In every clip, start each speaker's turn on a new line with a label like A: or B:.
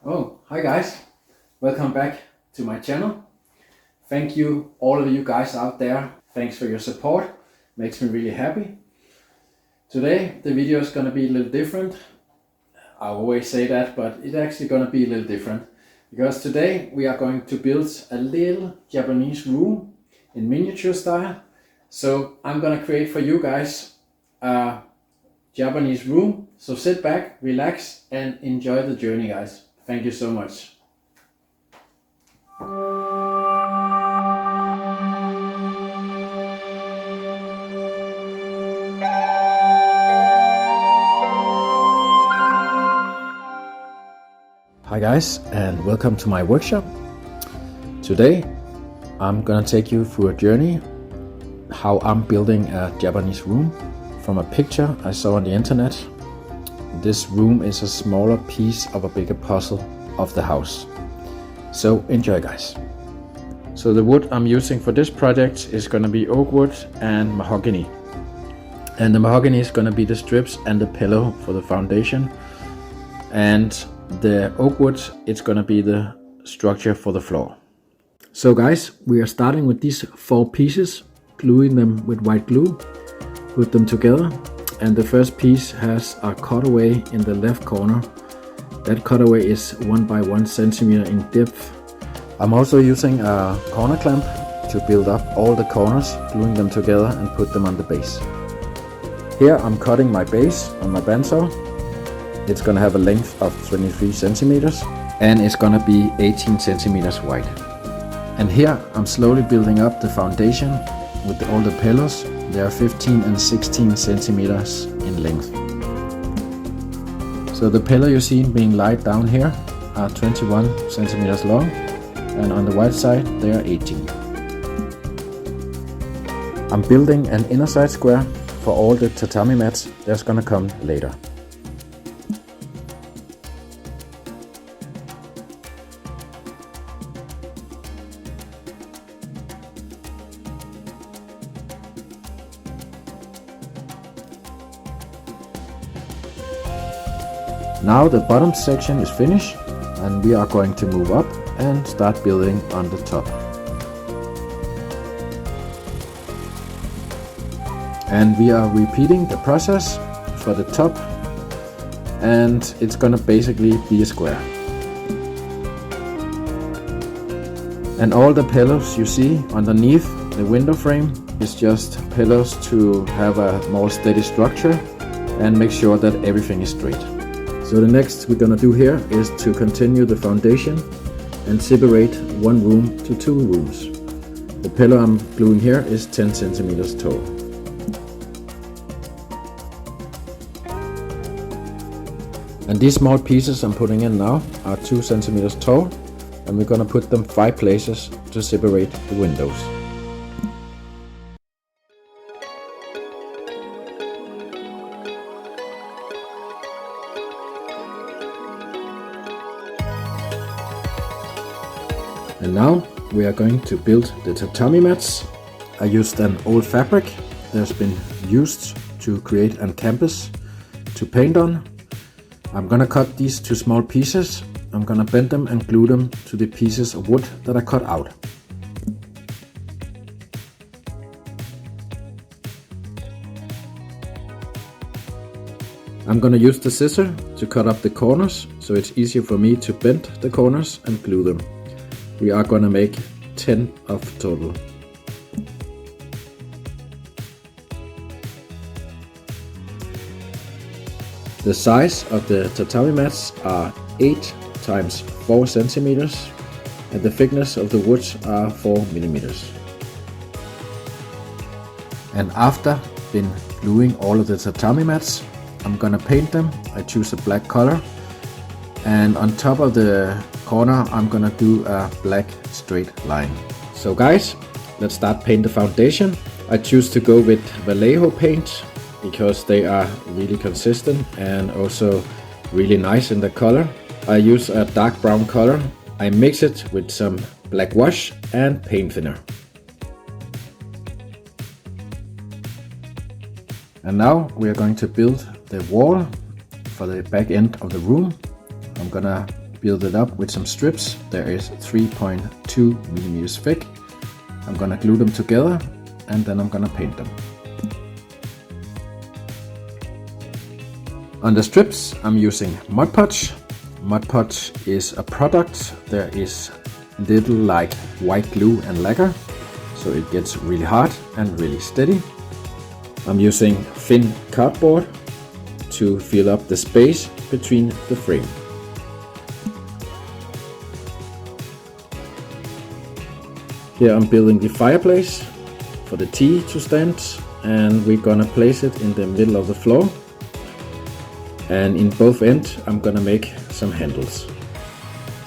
A: Oh, hi guys, welcome back to my channel. Thank you all of you guys out there. Thanks for your support, makes me really happy. Today the video is gonna be a little different. I always say that, but it's actually gonna be a little different because today we are going to build a little Japanese room in miniature style. So I'm gonna create for you guys a Japanese room. So sit back, relax and enjoy the journey, guys. Thank you so much. Hi guys, and welcome to my workshop. Today I'm gonna take you through a journey how I'm building a Japanese room from a picture I saw on the internet. This room is a smaller piece of a bigger puzzle of the house. So enjoy, guys. So the wood I'm using for this project is gonna be oak wood and mahogany. And the mahogany is gonna be the strips and the pillow for the foundation. And the oak wood, it's gonna be the structure for the floor. So guys, we are starting with these 4 pieces, gluing them with white glue, put them together. And the first piece has a cutaway in the left corner. That cutaway is 1 by 1 centimeter in depth. I'm also using a corner clamp to build up all the corners, gluing them together and put them on the base. Here I'm cutting my base on my bandsaw. It's gonna have a length of 23 centimeters and it's gonna be 18 centimeters wide. And here I'm slowly building up the foundation with all the pillars. They are 15 and 16 centimeters in length. So the pillar you see being laid down here are 21 centimeters long, and on the right side they are 18. I'm building an inner side square for all the tatami mats. That's gonna come later. Now the bottom section is finished and we are going to move up and start building on the top. And we are repeating the process for the top, and it's gonna basically be a square. And all the pillars you see underneath the window frame is just pillars to have a more steady structure and make sure that everything is straight. So the next we're gonna do here is to continue the foundation and separate one room to 2 rooms. The pillar I'm gluing here is 10 centimeters tall. And these small pieces I'm putting in now are 2 centimeters tall, and we're gonna put them 5 places to separate the windows. And now we are going to build the tatami mats. I used an old fabric that's been used to create a canvas to paint on. I'm gonna cut these to small pieces. I'm gonna bend them and glue them to the pieces of wood that I cut out. I'm gonna use the scissor to cut up the corners so it's easier for me to bend the corners and glue them. We are gonna make 10 of total. The size of the tatami mats are 8 times 4 centimeters and the thickness of the wood are 4 millimeters. And after been gluing all of the tatami mats, I'm gonna paint them. I choose a black color, and on top of the corner I'm gonna do a black straight line. So guys, let's start paint the foundation. I choose to go with Vallejo paint because they are really consistent and also really nice in the color. I use a dark brown color. I mix it with some black wash and paint thinner. And now we are going to build the wall for the back end of the room. I'm gonna build it up with some strips. There is 3.2 millimeters thick. I'm gonna glue them together and then I'm gonna paint them. On the strips I'm using Mod Podge. Mod Podge is a product. There is little like white glue and lacquer, so it gets really hard and really steady. I'm using thin cardboard to fill up the space between the frame. Here I'm building the fireplace for the tea to stand, and we're gonna place it in the middle of the floor. And in both ends I'm gonna make some handles.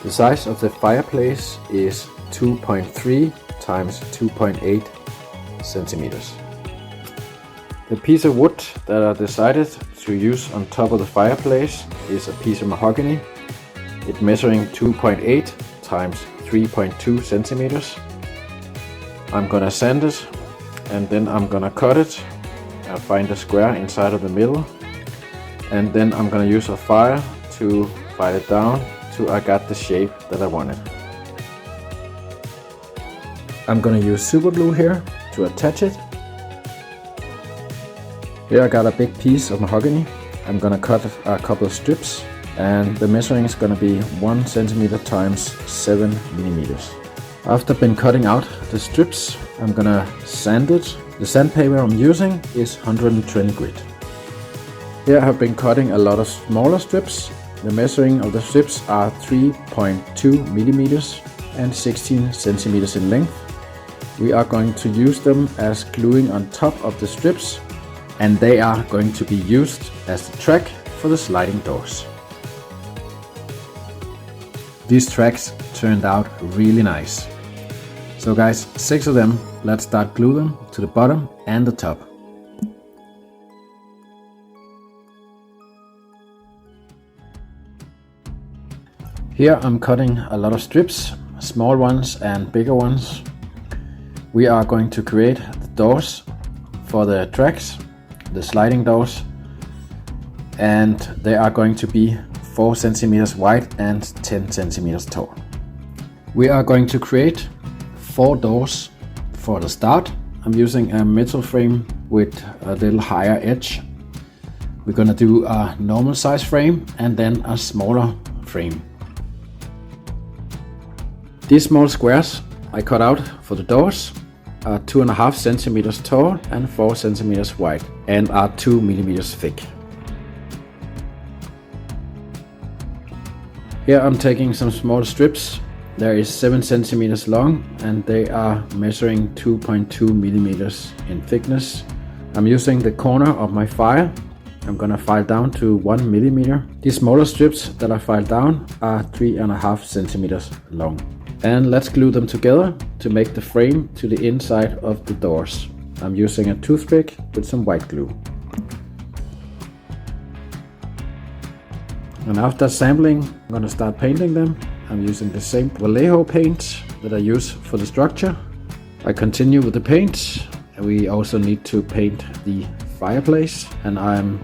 A: The size of the fireplace is 2.3 times 2.8 centimeters. The piece of wood that I decided to use on top of the fireplace is a piece of mahogany. It's measuring 2.8 times 3.2 centimeters. I'm gonna sand it and then I'm gonna cut it. I'll find a square inside of the middle, and then I'm gonna use a file to file it down till I got the shape that I wanted. I'm gonna use super glue here to attach it. Here I got a big piece of mahogany. I'm gonna cut a couple of strips, and the measuring is gonna be 1 centimeter times 7 millimeters. After been cutting out the strips, I'm gonna sand it. The sandpaper I'm using is 120 grit. Here I have been cutting a lot of smaller strips. The measuring of the strips are 3.2 millimeters and 16 centimeters in length. We are going to use them as gluing on top of the strips, and they are going to be used as the track for the sliding doors. These tracks turned out really nice. So guys, 6 of them. Let's start glue them to the bottom and the top. Here I'm cutting a lot of strips, small ones and bigger ones. We are going to create the doors for the tracks, the sliding doors, and they are going to be 4 centimeters wide and 10 centimeters tall. We are going to create 4 doors for the start. I'm using a metal frame with a little higher edge. We're gonna do a normal size frame and then a smaller frame. These small squares I cut out for the doors are 2.5 centimeters tall and 4 centimeters wide and are 2 millimeters thick. Here I'm taking some small strips. There is 7 centimeters long and they are measuring 2.2 millimeters in thickness. I'm using the corner of my file. I'm gonna file down to 1 millimeter. These smaller strips that I filed down are 3.5 centimeters long. And let's glue them together to make the frame to the inside of the doors. I'm using a toothpick with some white glue. And after assembling, I'm going to start painting them. I'm using the same Vallejo paint that I use for the structure. I continue with the paint, and we also need to paint the fireplace, and I'm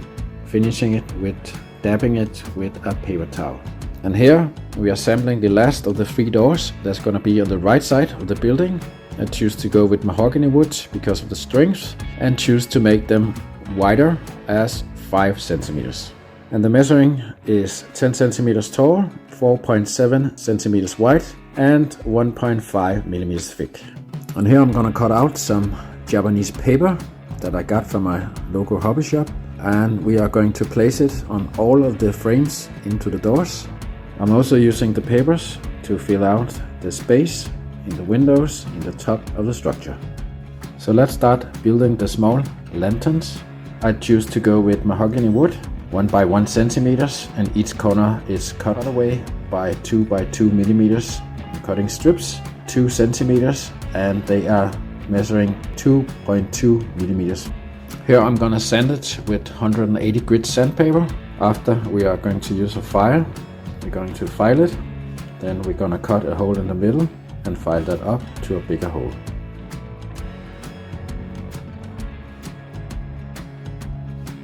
A: finishing it with dabbing it with a paper towel. And here we are assembling the last of the 3 doors that's going to be on the right side of the building. I choose to go with mahogany wood because of the strength, and choose to make them wider as 5 centimeters. And the measuring is 10 centimeters tall, 4.7 centimeters wide and 1.5 millimeters thick. And here I'm going to cut out some Japanese paper that I got from my local hobby shop, and we are going to place it on all of the frames into the doors. I'm also using the papers to fill out the space in the windows in the top of the structure. So let's start building the small lanterns. I choose to go with mahogany wood, 1 by 1 centimeters, and each corner is cut away by 2 by 2 millimeters. Cutting strips 2 centimeters, and they are measuring 2.2 millimeters. Here I'm gonna sand it with 180 grit sandpaper. After, we are going to use a file. We're going to file it, then we're gonna cut a hole in the middle and file that up to a bigger hole.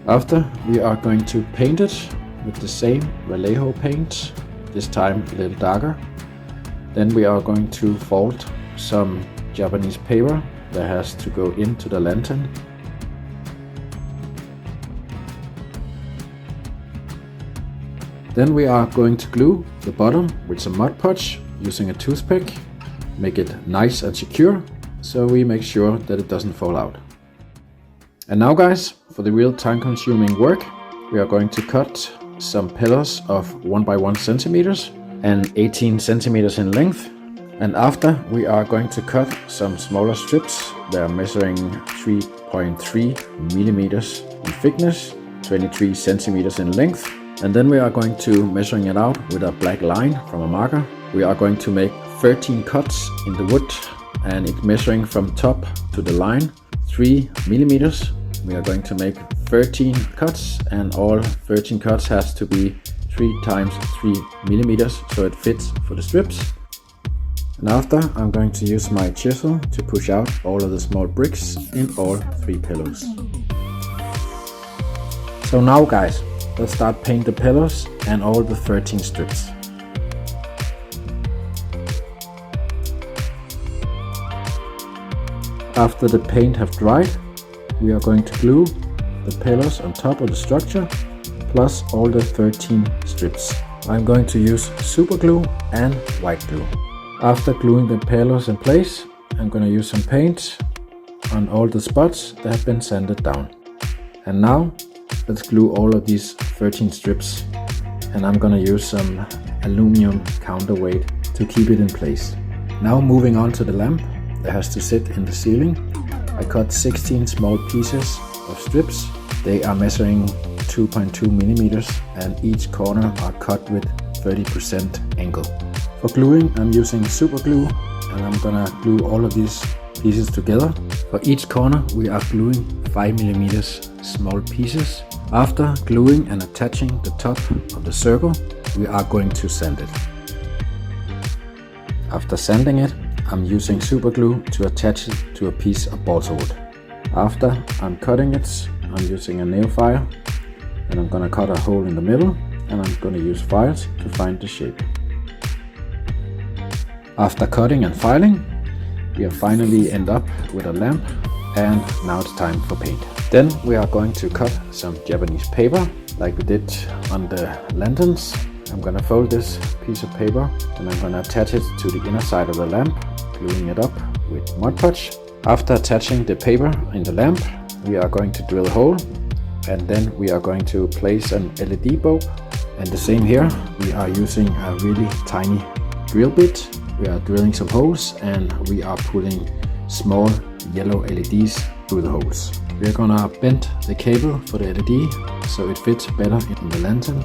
A: After, we are going to paint it with the same Vallejo paint. this time a little darker. Then we are going to fold some Japanese paper that has to go into the lantern. Then we are going to glue the bottom with some Mod Podge using a toothpick. Make it nice and secure, so we make sure that it doesn't fall out. And now guys, for the real time-consuming work, we are going to cut some pillars of 1 by 1 centimeters and 18 centimeters in length. And after, we are going to cut some smaller strips that are measuring 3.3 millimeters in thickness, 23 centimeters in length. And then we are going to measuring it out with a black line from a marker. We are going to make 13 cuts in the wood, and it's measuring from top to the line 3 millimeters. We are going to make 13 cuts, and all 13 cuts has to be 3 times 3 millimeters, so it fits for the strips. And after, I'm going to use my chisel to push out all of the small bricks in all 3 pillows. So now guys, let's start paint the pillars and all the 13 strips. After the paint have dried, we are going to glue the pillars on top of the structure, plus all the 13 strips. I'm going to use super glue and white glue. After gluing the pillars in place, I'm going to use some paint on all the spots that have been sanded down. And now, let's glue all of these 13 strips, and I'm going to use some aluminum counterweight to keep it in place. Now moving on to the lamp that has to sit in the ceiling. I cut 16 small pieces of strips. They are measuring 2.2 millimeters, and each corner are cut with 30% angle. For gluing, I'm using super glue, and I'm gonna glue all of these pieces together. For each corner, we are gluing 5 millimeters small pieces. After gluing and attaching the top of the circle, we are going to sand it. After sanding it, I'm using super glue to attach it to a piece of balsa wood. After I'm cutting it, I'm using a nail file, and I'm gonna cut a hole in the middle, and I'm gonna use files to find the shape. After cutting and filing, we finally end up with a lamp, and now it's time for paint. Then we are going to cut some Japanese paper like we did on the lanterns. I'm gonna fold this piece of paper, and I'm gonna attach it to the inner side of the lamp, gluing it up with Mod Podge. After attaching the paper in the lamp, we are going to drill a hole, and then we are going to place an LED bulb. And the same here, we are using a really tiny drill bit. We are drilling some holes, and we are putting small yellow LEDs through the holes. We are gonna bend the cable for the LED so it fits better in the lantern.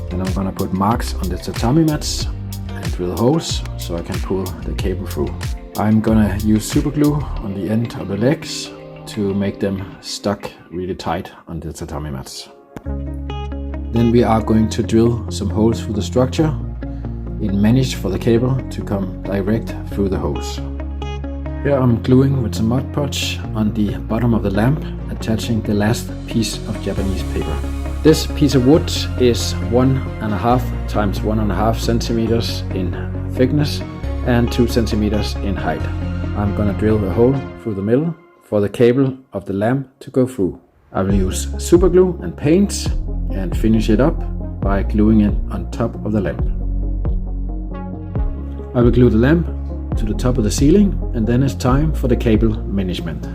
A: Then I'm gonna put marks on the tatami mats and drill holes so I can pull the cable through. I'm gonna use super glue on the end of the legs to make them stuck really tight on the tatami mats. Then we are going to drill some holes through the structure. It managed for the cable to come direct through the hose. Here I'm gluing with some Mod Podge on the bottom of the lamp, attaching the last piece of Japanese paper. This piece of wood is 1.5 times 1.5 centimeters in thickness and 2 centimeters in height. I'm gonna drill a hole through the middle for the cable of the lamp to go through. I will use super glue and paint and finish it up by gluing it on top of the lamp. I will glue the lamp to the top of the ceiling, and then it's time for the cable management.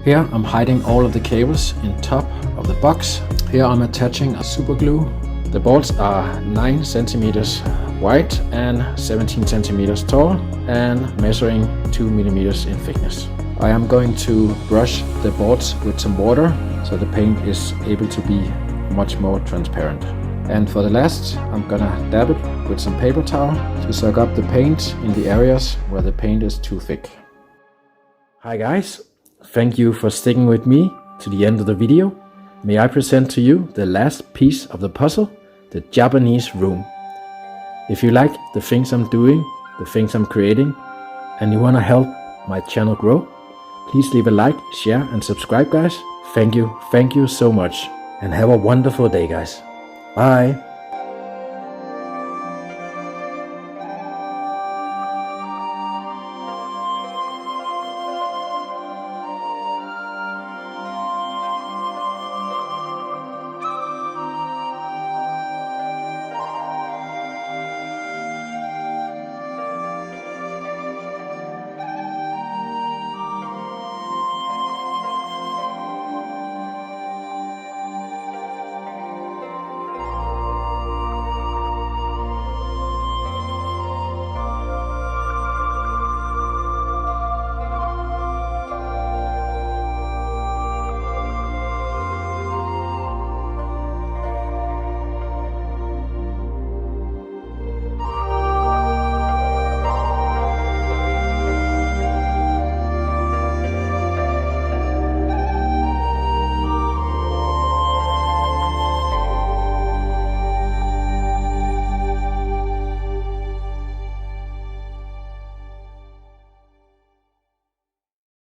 A: Here I'm hiding all of the cables in top of the box. Here I'm attaching a super glue. The bolts are 9 centimeters wide and 17 centimeters tall and measuring 2 millimeters in thickness. I am going to brush the bolts with some water so the paint is able to be much more transparent. And for the last, I'm gonna dab it with some paper towel to soak up the paint in the areas where the paint is too thick. Hi guys, thank you for sticking with me to the end of the video. May I present to you the last piece of the puzzle, the Japanese room. If you like the things I'm doing, the things I'm creating, and you wanna help my channel grow, please leave a like, share and subscribe guys. Thank you so much. And have a wonderful day guys. Bye.